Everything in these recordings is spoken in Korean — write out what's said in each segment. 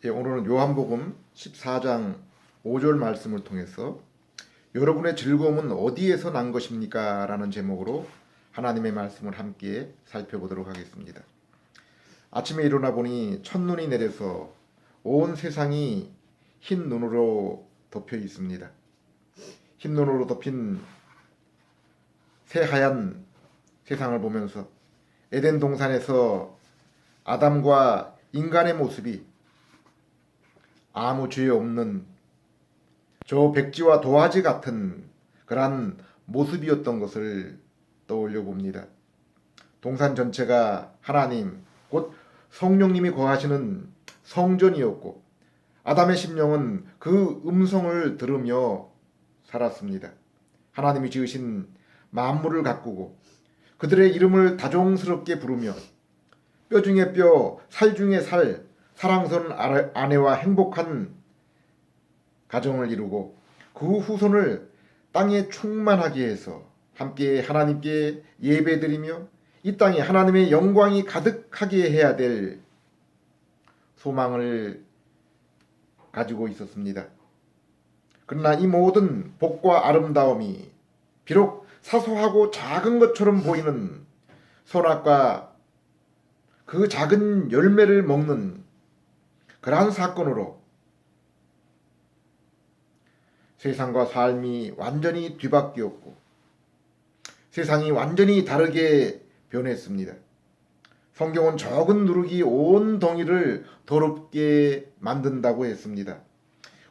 오늘은 요한복음 14장 5절 말씀을 통해서 여러분의 즐거움은 어디에서 난 것입니까? 라는 제목으로 하나님의 말씀을 함께 살펴보도록 하겠습니다. 아침에 일어나 보니 첫눈이 내려서 온 세상이 흰 눈으로 덮여 있습니다. 흰 눈으로 덮인 새하얀 세상을 보면서 에덴 동산에서 아담과 인간의 모습이 아무 죄 없는 저 백지와 도화지 같은 그러한 모습이었던 것을 떠올려 봅니다. 동산 전체가 하나님 곧 성령님이 거하시는 성전이었고 아담의 심령은 그 음성을 들으며 살았습니다. 하나님이 지으신 만물을 가꾸고 그들의 이름을 다정스럽게 부르며 뼈 중에 뼈, 살 중에 살, 사랑스러운 아내와 행복한 가정을 이루고 그 후손을 땅에 충만하게 해서 함께 하나님께 예배드리며 이 땅에 하나님의 영광이 가득하게 해야 될 소망을 가지고 있었습니다. 그러나 이 모든 복과 아름다움이 비록 사소하고 작은 것처럼 보이는 선악과 그 작은 열매를 먹는 그러한 사건으로 세상과 삶이 완전히 뒤바뀌었고 세상이 완전히 다르게 변했습니다. 성경은 적은 누룩이 온 덩이를 더럽게 만든다고 했습니다.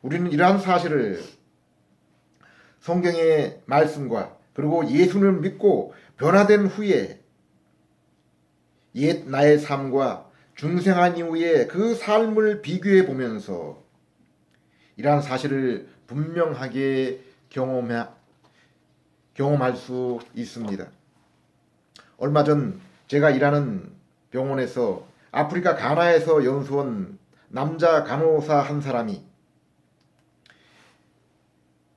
우리는 이러한 사실을 성경의 말씀과 그리고 예수를 믿고 변화된 후에 옛 나의 삶과 중생한 이후에 그 삶을 비교해 보면서 이러한 사실을 분명하게 경험할 수 있습니다. 얼마 전 제가 일하는 병원에서 아프리카 가나에서 연수원 남자 간호사 한 사람이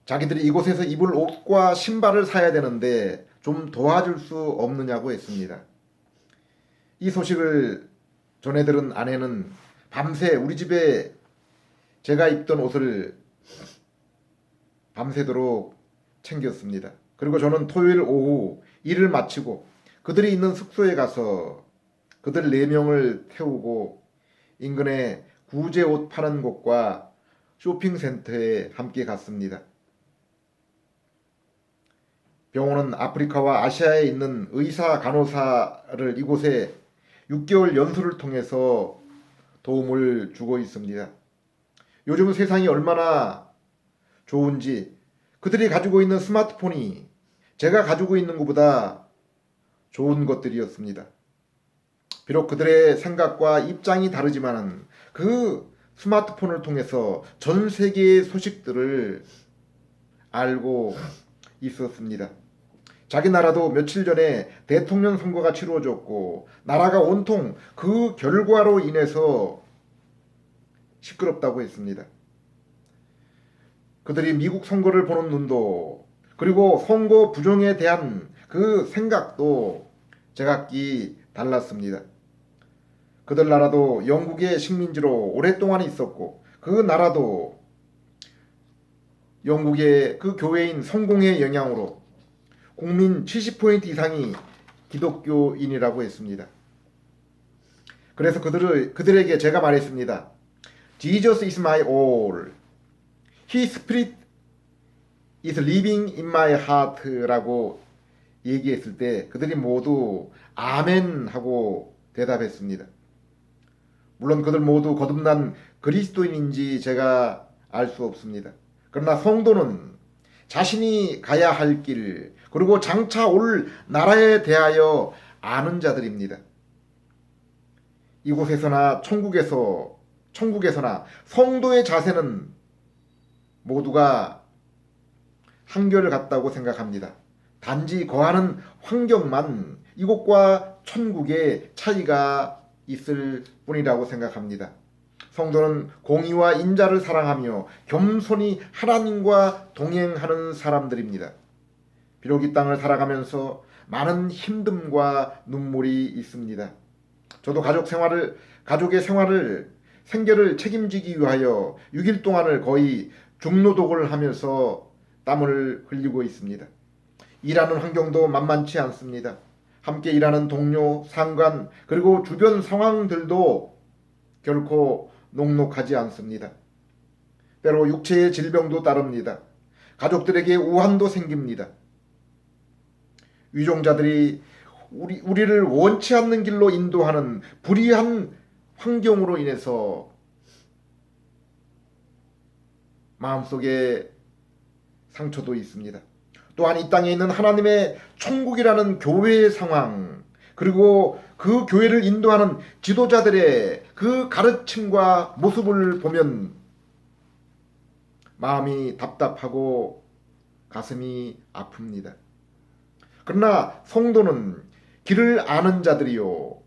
자기들이 이곳에서 입을 옷과 신발을 사야 되는데 좀 도와줄 수 없느냐고 했습니다. 이 소식을 전해들은 아내는 밤새 우리 집에 제가 입던 옷을 밤새도록 챙겼습니다. 그리고 저는 토요일 오후 일을 마치고 그들이 있는 숙소에 가서 그들 4명을 태우고 인근의 구제 옷 파는 곳과 쇼핑센터에 함께 갔습니다. 병원은 아프리카와 아시아에 있는 의사 간호사를 이곳에 6개월 연수를 통해서 도움을 주고 있습니다. 요즘 세상이 얼마나 좋은지 그들이 가지고 있는 스마트폰이 제가 가지고 있는 것보다 좋은 것들이었습니다. 비록 그들의 생각과 입장이 다르지만 그 스마트폰을 통해서 전 세계의 소식들을 알고 있었습니다. 자기 나라도 며칠 전에 대통령 선거가 치루어졌고 나라가 온통 그 결과로 인해서 시끄럽다고 했습니다. 그들이 미국 선거를 보는 눈도 그리고 선거 부정에 대한 그 생각도 제각기 달랐습니다. 그들 나라도 영국의 식민지로 오랫동안 있었고 그 나라도 영국의 그 교회인 성공의 영향으로 국민 70% 이상이 기독교인이라고 했습니다. 그래서 그들에게 제가 말했습니다. Jesus is my all. His spirit is living in my heart 라고 얘기했을 때 그들이 모두 아멘 하고 대답했습니다. 물론 그들 모두 거듭난 그리스도인인지 제가 알 수 없습니다. 그러나 성도는 자신이 가야 할 길 그리고 장차 올 나라에 대하여 아는 자들입니다. 이곳에서나 천국에서나 성도의 자세는 모두가 한결 같다고 생각합니다. 단지 거하는 환경만 이곳과 천국의 차이가 있을 뿐이라고 생각합니다. 성도는 공의와 인자를 사랑하며 겸손히 하나님과 동행하는 사람들입니다. 비록 이 땅을 살아가면서 많은 힘듦과 눈물이 있습니다. 저도 가족의 생활을 생계를 책임지기 위하여 6일 동안을 거의 중노동을 하면서 땀을 흘리고 있습니다. 일하는 환경도 만만치 않습니다. 함께 일하는 동료, 상관, 그리고 주변 상황들도 결코 녹록하지 않습니다. 때로 육체의 질병도 따릅니다. 가족들에게 우환도 생깁니다. 위종자들이 우리를 원치 않는 길로 인도하는 불의한 환경으로 인해서 마음속에 상처도 있습니다. 또한 이 땅에 있는 하나님의 천국이라는 교회의 상황, 그리고 그 교회를 인도하는 지도자들의 그 가르침과 모습을 보면 마음이 답답하고 가슴이 아픕니다. 그러나 성도는 길을 아는 자들이요,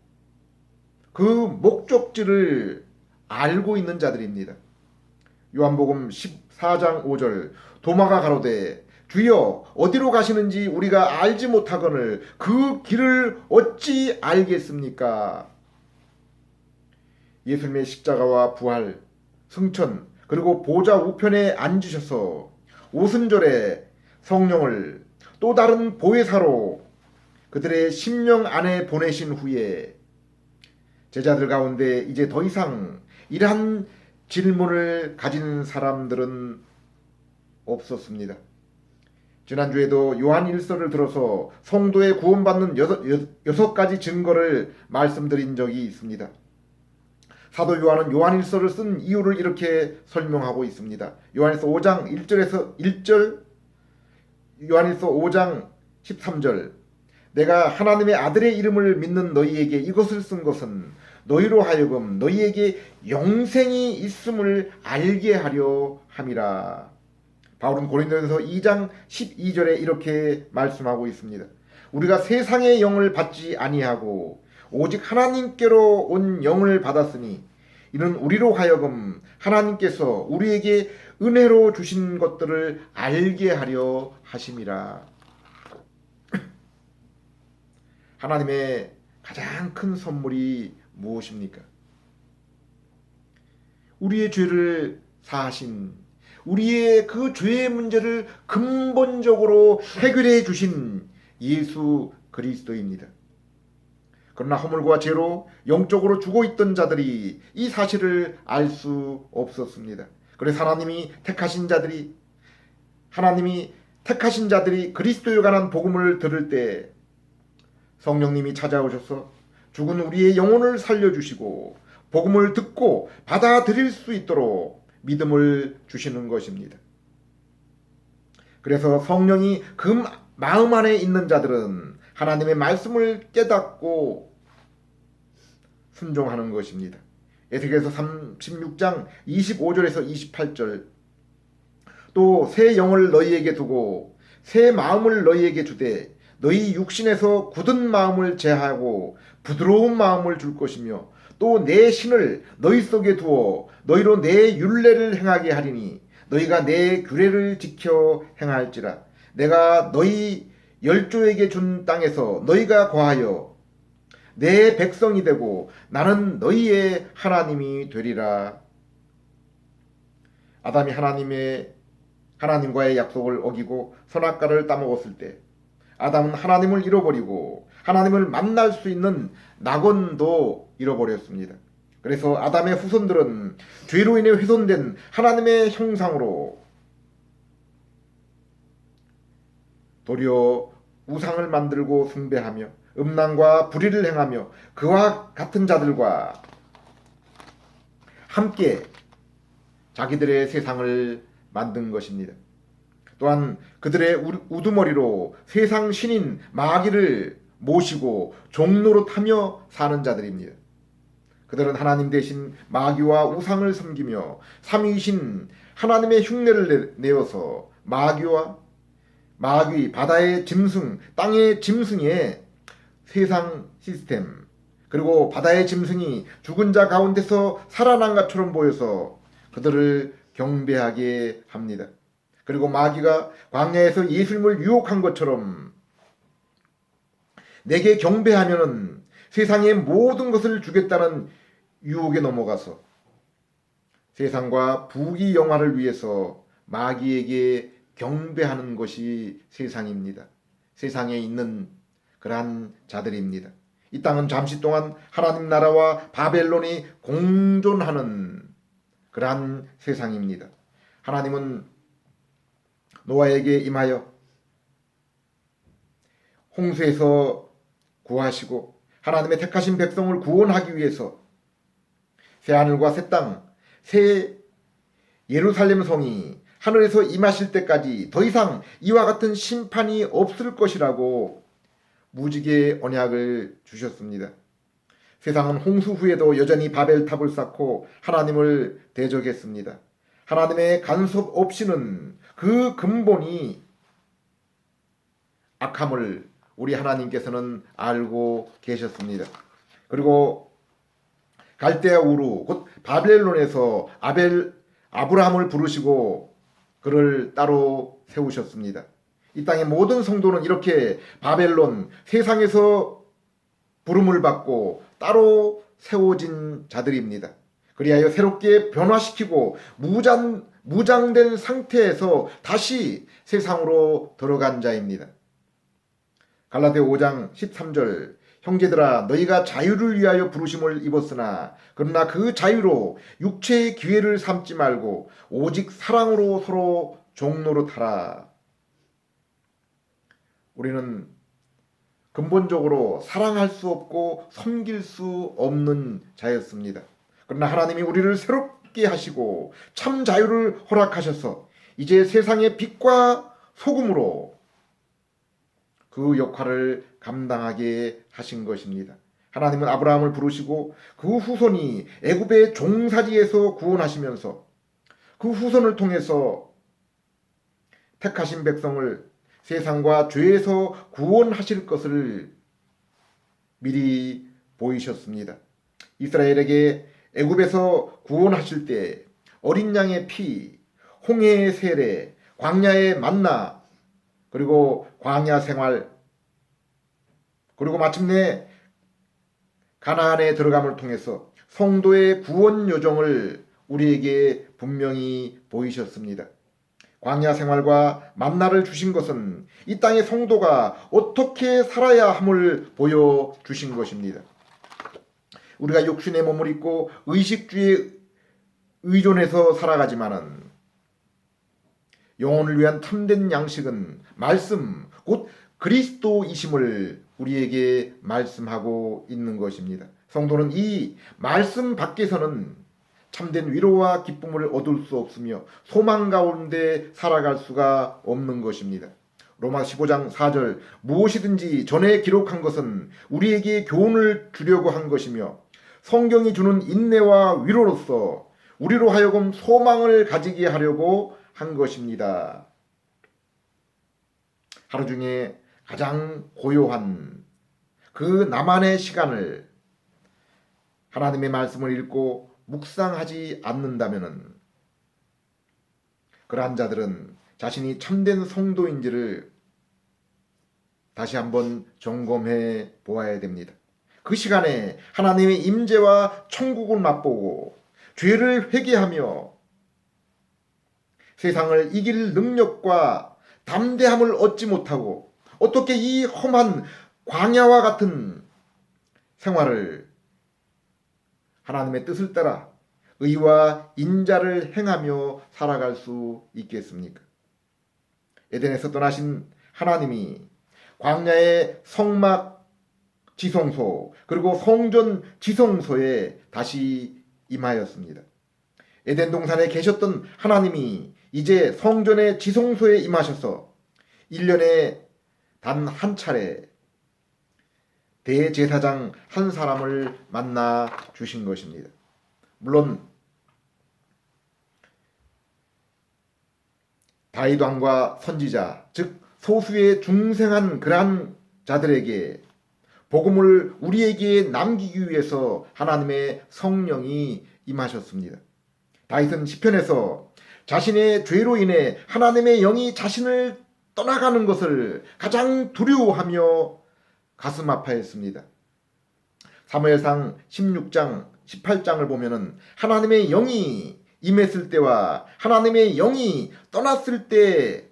그 목적지를 알고 있는 자들입니다. 요한복음 14장 5절, 도마가 가로되 주여 어디로 가시는지 우리가 알지 못하거늘 그 길을 어찌 알겠습니까? 예수님의 십자가와 부활, 승천, 그리고 보좌 우편에 앉으셔서 오순절에 성령을 또 다른 보혜사로 그들의 심령 안에 보내신 후에 제자들 가운데 이제 더 이상 이러한 질문을 가진 사람들은 없었습니다. 지난주에도 요한 1서를 들어서 성도의 구원받는 여섯 가지 증거를 말씀드린 적이 있습니다. 사도 요한은 요한 1서를 쓴 이유를 이렇게 설명하고 있습니다. 요한일서 5장 1절에서 1절, 요한일서 5장 13절, 내가 하나님의 아들의 이름을 믿는 너희에게 이것을 쓴 것은 너희로 하여금 너희에게 영생이 있음을 알게 하려 함이라. 바울은 고린도전서 2장 12절에 이렇게 말씀하고 있습니다. 우리가 세상의 영을 받지 아니하고 오직 하나님께로 온 영을 받았으니 이는 우리로 하여금 하나님께서 우리에게 은혜로 주신 것들을 알게 하려 하심이라. 하나님의 가장 큰 선물이 무엇입니까? 우리의 죄를 사하신, 우리의 그 죄의 문제를 근본적으로 해결해 주신 예수 그리스도입니다. 그러나 허물과 죄로 영적으로 죽어 있던 자들이 이 사실을 알 수 없었습니다. 그래서 하나님이 택하신 자들이 그리스도에 관한 복음을 들을 때 성령님이 찾아오셔서 죽은 우리의 영혼을 살려주시고 복음을 듣고 받아들일 수 있도록 믿음을 주시는 것입니다. 그래서 성령이 그 마음 안에 있는 자들은 하나님의 말씀을 깨닫고 순종하는 것입니다. 에스겔서 36장 25절에서 28절, 또 새 영을 너희에게 두고 새 마음을 너희에게 주되 너희 육신에서 굳은 마음을 제하고 부드러운 마음을 줄 것이며 또 내 신을 너희 속에 두어 너희로 내 율례를 행하게 하리니 너희가 내 규례를 지켜 행할지라. 내가 너희 열조에게 준 땅에서 너희가 거하여 내 백성이 되고 나는 너희의 하나님이 되리라. 아담이 하나님과의 약속을 어기고 선악과를 따먹었을 때 아담은 하나님을 잃어버리고 하나님을 만날 수 있는 낙원도 잃어버렸습니다. 그래서 아담의 후손들은 죄로 인해 훼손된 하나님의 형상으로 도리어 우상을 만들고 숭배하며 음란과 불의를 행하며 그와 같은 자들과 함께 자기들의 세상을 만든 것입니다. 또한 그들의 우두머리로 세상 신인 마귀를 모시고 종노릇하며 사는 자들입니다. 그들은 하나님 대신 마귀와 우상을 섬기며 삼위이신 하나님의 흉내를 내어서 마귀, 바다의 짐승, 땅의 짐승의 세상 시스템, 그리고 바다의 짐승이 죽은 자 가운데서 살아난 것처럼 보여서 그들을 경배하게 합니다. 그리고 마귀가 광야에서 예수님을 유혹한 것처럼 내게 경배하면은 세상의 모든 것을 주겠다는 유혹에 넘어가서 세상과 부귀영화를 위해서 마귀에게 경배하는 것이 세상입니다. 세상에 있는 그러한 자들입니다. 이 땅은 잠시 동안 하나님 나라와 바벨론이 공존하는 그러한 세상입니다. 하나님은 노아에게 임하여 홍수에서 구하시고 하나님의 택하신 백성을 구원하기 위해서 새하늘과 새 땅, 새 예루살렘 성이 하늘에서 임하실 때까지 더 이상 이와 같은 심판이 없을 것이라고 무지개 언약을 주셨습니다. 세상은 홍수 후에도 여전히 바벨탑을 쌓고 하나님을 대적했습니다. 하나님의 간섭 없이는 그 근본이 악함을 우리 하나님께서는 알고 계셨습니다. 그리고 갈대아 우루 곧 바벨론에서 아브라함을 부르시고 그를 따로 세우셨습니다. 이 땅의 모든 성도는 이렇게 바벨론 세상에서 부름을 받고 따로 세워진 자들입니다. 그리하여 새롭게 변화시키고 무장된 상태에서 다시 세상으로 들어간 자입니다. 갈라디아 5장 13절 형제들아 너희가 자유를 위하여 부르심을 입었으나 그러나 그 자유로 육체의 기회를 삼지 말고 오직 사랑으로 서로 종노릇하라. 우리는 근본적으로 사랑할 수 없고 섬길 수 없는 자였습니다. 그러나 하나님이 우리를 새롭게 하시고 참 자유를 허락하셔서 이제 세상의 빛과 소금으로 그 역할을 감당하게 하신 것입니다. 하나님은 아브라함을 부르시고 그 후손이 애굽의 종살이에서 구원하시면서 그 후손을 통해서 택하신 백성을 세상과 죄에서 구원하실 것을 미리 보이셨습니다. 이스라엘에게 애굽에서 구원하실 때 어린 양의 피, 홍해의 세례, 광야의 만나, 그리고 광야 생활, 그리고 마침내 가나안에 들어감을 통해서 성도의 구원 요정을 우리에게 분명히 보이셨습니다. 광야 생활과 만나를 주신 것은 이 땅의 성도가 어떻게 살아야 함을 보여주신 것입니다. 우리가 육신의 몸을 입고 의식주의에 의존해서 살아가지만은 영혼을 위한 참된 양식은 말씀, 곧 그리스도이심을 우리에게 말씀하고 있는 것입니다. 성도는 이 말씀 밖에서는 참된 위로와 기쁨을 얻을 수 없으며 소망 가운데 살아갈 수가 없는 것입니다. 로마 15장 4절 무엇이든지 전에 기록한 것은 우리에게 교훈을 주려고 한 것이며 성경이 주는 인내와 위로로서 우리로 하여금 소망을 가지게 하려고 한 것입니다. 하루 중에 가장 고요한 그 나만의 시간을 하나님의 말씀을 읽고 묵상하지 않는다면 그러한 자들은 자신이 참된 성도인지를 다시 한번 점검해 보아야 됩니다. 그 시간에 하나님의 임재와 천국을 맛보고 죄를 회개하며 세상을 이길 능력과 담대함을 얻지 못하고 어떻게 이 험한 광야와 같은 생활을 하나님의 뜻을 따라 의와 인자를 행하며 살아갈 수 있겠습니까? 에덴에서 떠나신 하나님이 광야의 성막 지성소 그리고 성전 지성소에 다시 임하였습니다. 에덴 동산에 계셨던 하나님이 이제 성전의 지성소에 임하셔서 1년에 단 한 차례 대제사장 한 사람을 만나 주신 것입니다. 물론 다윗 왕과 선지자 즉 소수의 중생한 그러한 자들에게 복음을 우리에게 남기기 위해서 하나님의 성령이 임하셨습니다. 다윗은 시편에서 자신의 죄로 인해 하나님의 영이 자신을 떠나가는 것을 가장 두려워하며 가슴 아파했습니다. 사무엘상 16장 18장을 보면은 하나님의 영이 임했을 때와 하나님의 영이 떠났을 때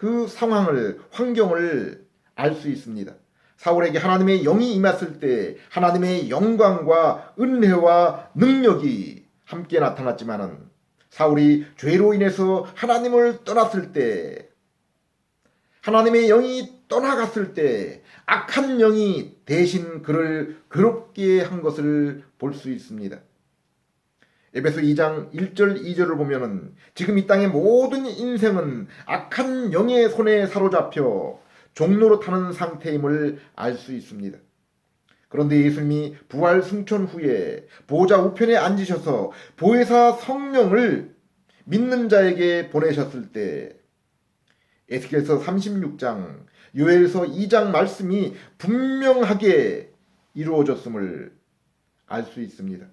그 상황을, 환경을 알 수 있습니다. 사울에게 하나님의 영이 임했을 때 하나님의 영광과 은혜와 능력이 함께 나타났지만은 사울이 죄로 인해서 하나님을 떠났을 때, 하나님의 영이 떠나갔을 때 악한 영이 대신 그를 괴롭게 한 것을 볼 수 있습니다. 에베소 2장 1절 2절을 보면은 지금 이 땅의 모든 인생은 악한 영의 손에 사로잡혀 종로로 타는 상태임을 알 수 있습니다. 그런데 예수님이 부활 승천 후에 보좌 우편에 앉으셔서 보혜사 성령을 믿는 자에게 보내셨을 때 에스겔서 36장, 요엘서 2장 말씀이 분명하게 이루어졌음을 알 수 있습니다.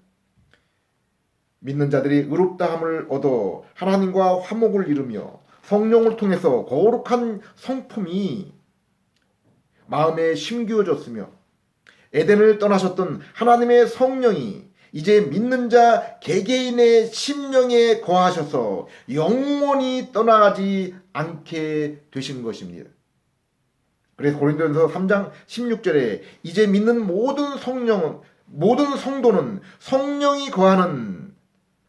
믿는 자들이 의롭다함을 얻어 하나님과 화목을 이루며 성령을 통해서 거룩한 성품이 마음에 심기어졌으며 에덴을 떠나셨던 하나님의 성령이 이제 믿는 자 개개인의 심령에 거하셔서 영원히 떠나가지 않게 되신 것입니다. 그래서 고린도전서 3장 16절에 이제 믿는 모든 성도는 성령이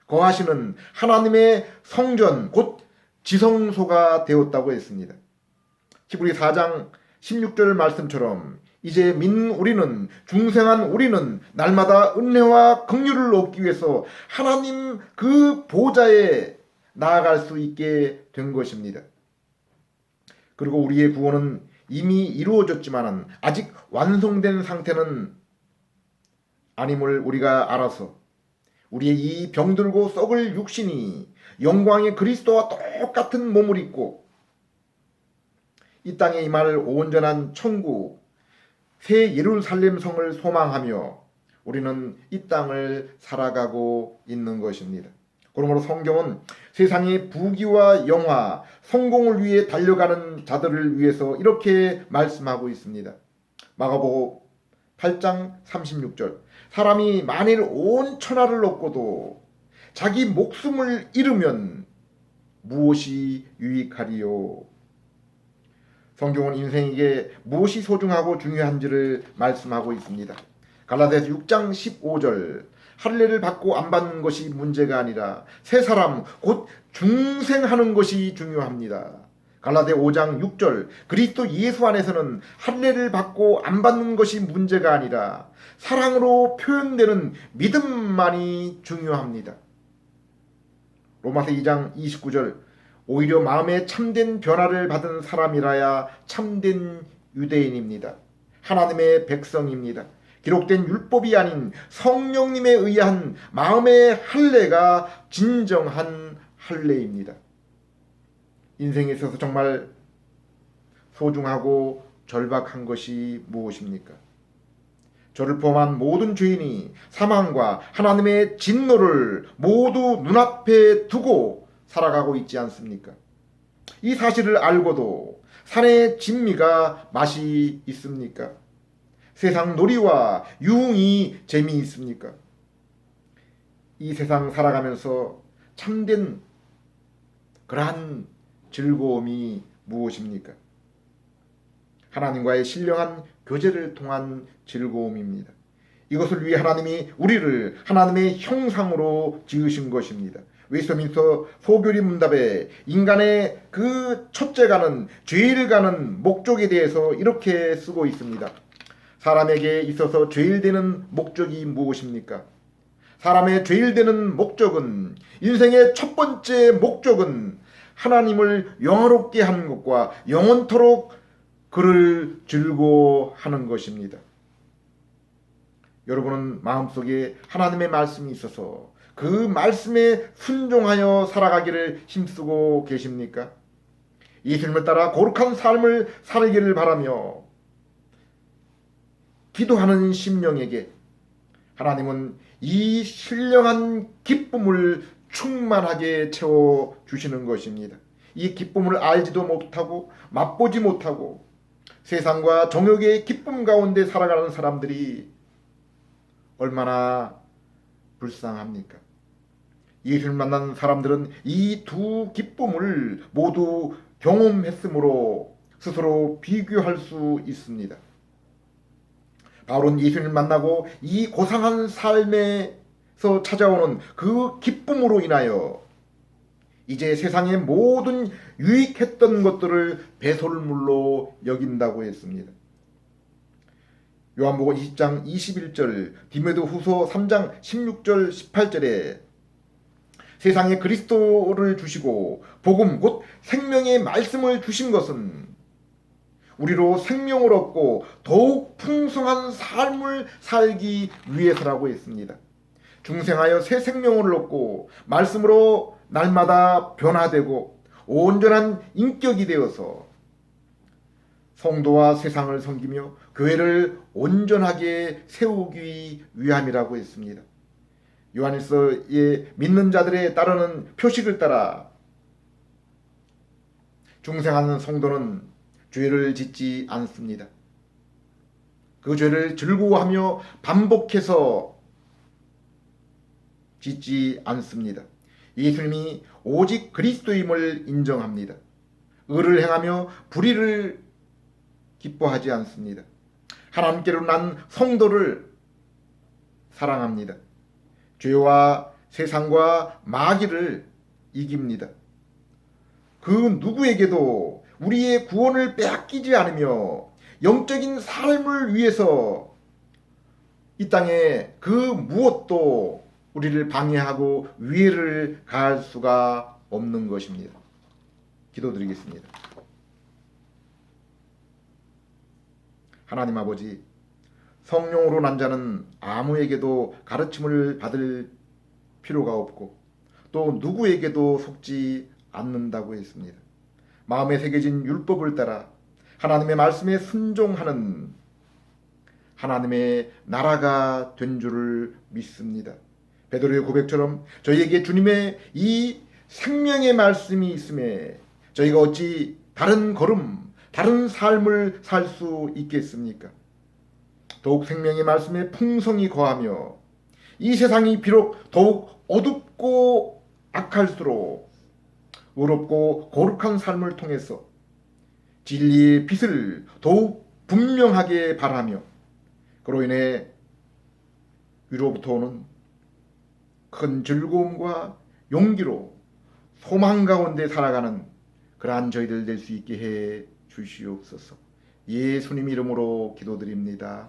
거하시는 하나님의 성전 곧 지성소가 되었다고 했습니다. 히브리 4장 16절 말씀처럼 이제 믿는 우리는, 중생한 우리는 날마다 은혜와 긍휼을 얻기 위해서 하나님 그 보좌에 나아갈 수 있게 된 것입니다. 그리고 우리의 구원은 이미 이루어졌지만 아직 완성된 상태는 아님을 우리가 알아서 우리의 이 병들고 썩을 육신이 영광의 그리스도와 똑같은 몸을 입고 이 땅에 임할 온전한 천국 새 예루살렘 성을 소망하며 우리는 이 땅을 살아가고 있는 것입니다. 그러므로 성경은 세상의 부귀와 영화, 성공을 위해 달려가는 자들을 위해서 이렇게 말씀하고 있습니다. 마가복음 8장 36절 사람이 만일 온 천하를 얻고도 자기 목숨을 잃으면 무엇이 유익하리요? 성경은 인생에게 무엇이 소중하고 중요한지를 말씀하고 있습니다. 갈라디아서 6장 15절 할례를 받고 안 받는 것이 문제가 아니라 새 사람 곧 중생하는 것이 중요합니다. 갈라디아 5장 6절 그리스도 예수 안에서는 할례를 받고 안 받는 것이 문제가 아니라 사랑으로 표현되는 믿음만이 중요합니다. 로마서 2장 29절 오히려 마음에 참된 변화를 받은 사람이라야 참된 유대인입니다. 하나님의 백성입니다. 기록된 율법이 아닌 성령님에 의한 마음의 할례가 진정한 할례입니다. 인생에 있어서 정말 소중하고 절박한 것이 무엇입니까? 저를 포함한 모든 죄인이 사망과 하나님의 진노를 모두 눈앞에 두고 살아가고 있지 않습니까? 이 사실을 알고도 산의 진미가 맛이 있습니까? 세상 놀이와 유흥이 재미있습니까? 이 세상 살아가면서 참된 그러한 즐거움이 무엇입니까? 하나님과의 신령한 교제를 통한 즐거움입니다. 이것을 위해 하나님이 우리를 하나님의 형상으로 지으신 것입니다. 웨스트민스터 소교리 문답에 인간의 그 첫째가는 죄를 가는 목적에 대해서 이렇게 쓰고 있습니다. 사람에게 있어서 죄일 되는 목적이 무엇입니까? 사람의 죄일 되는 목적은 인생의 첫 번째 목적은 하나님을 영화롭게 하는 것과 영원토록 그를 즐거워하는 것입니다. 여러분은 마음속에 하나님의 말씀이 있어서 그 말씀에 순종하여 살아가기를 힘쓰고 계십니까? 예수님을 따라 거룩한 삶을 살기를 바라며 기도하는 심령에게 하나님은 이 신령한 기쁨을 충만하게 채워주시는 것입니다. 이 기쁨을 알지도 못하고 맛보지 못하고 세상과 정욕의 기쁨 가운데 살아가는 사람들이 얼마나 불쌍합니까? 예수를 만난 사람들은 이 두 기쁨을 모두 경험했으므로 스스로 비교할 수 있습니다. 바울은 예수를 만나고 이 고상한 삶에서 찾아오는 그 기쁨으로 인하여 이제 세상의 모든 유익했던 것들을 배설물로 여긴다고 했습니다. 요한복음 20장 21절, 디모데후서 3장 16절 18절에 세상에 그리스도를 주시고 복음 곧 생명의 말씀을 주신 것은 우리로 생명을 얻고 더욱 풍성한 삶을 살기 위해서라고 했습니다. 중생하여 새 생명을 얻고 말씀으로 날마다 변화되고 온전한 인격이 되어서 성도와 세상을 섬기며 교회를 온전하게 세우기 위함이라고 했습니다. 요한일서의 믿는 자들에 따르는 표식을 따라 중생하는 성도는 죄를 짓지 않습니다. 그 죄를 즐거워하며 반복해서 짓지 않습니다. 예수님이 오직 그리스도임을 인정합니다. 의를 행하며 불의를 기뻐하지 않습니다. 하나님께로 난 성도를 사랑합니다. 죄와 세상과 마귀를 이깁니다. 그 누구에게도 우리의 구원을 빼앗기지 않으며 영적인 삶을 위해서 이 땅에 그 무엇도 우리를 방해하고 위해를 가할 수가 없는 것입니다. 기도드리겠습니다. 하나님 아버지, 성령으로 난 자는 아무에게도 가르침을 받을 필요가 없고 또 누구에게도 속지 않는다고 했습니다. 마음에 새겨진 율법을 따라 하나님의 말씀에 순종하는 하나님의 나라가 된 줄을 믿습니다. 베드로의 고백처럼 저희에게 주님의 이 생명의 말씀이 있음에 저희가 어찌 다른 걸음, 다른 삶을 살 수 있겠습니까? 더욱 생명의 말씀에 풍성이 거하며 이 세상이 비록 더욱 어둡고 악할수록 의롭고 거룩한 삶을 통해서 진리의 빛을 더욱 분명하게 발하며 그로 인해 위로부터 오는 큰 즐거움과 용기로 소망 가운데 살아가는 그러한 저희들 될 수 있게 해 주시옵소서. 예수님 이름으로 기도드립니다.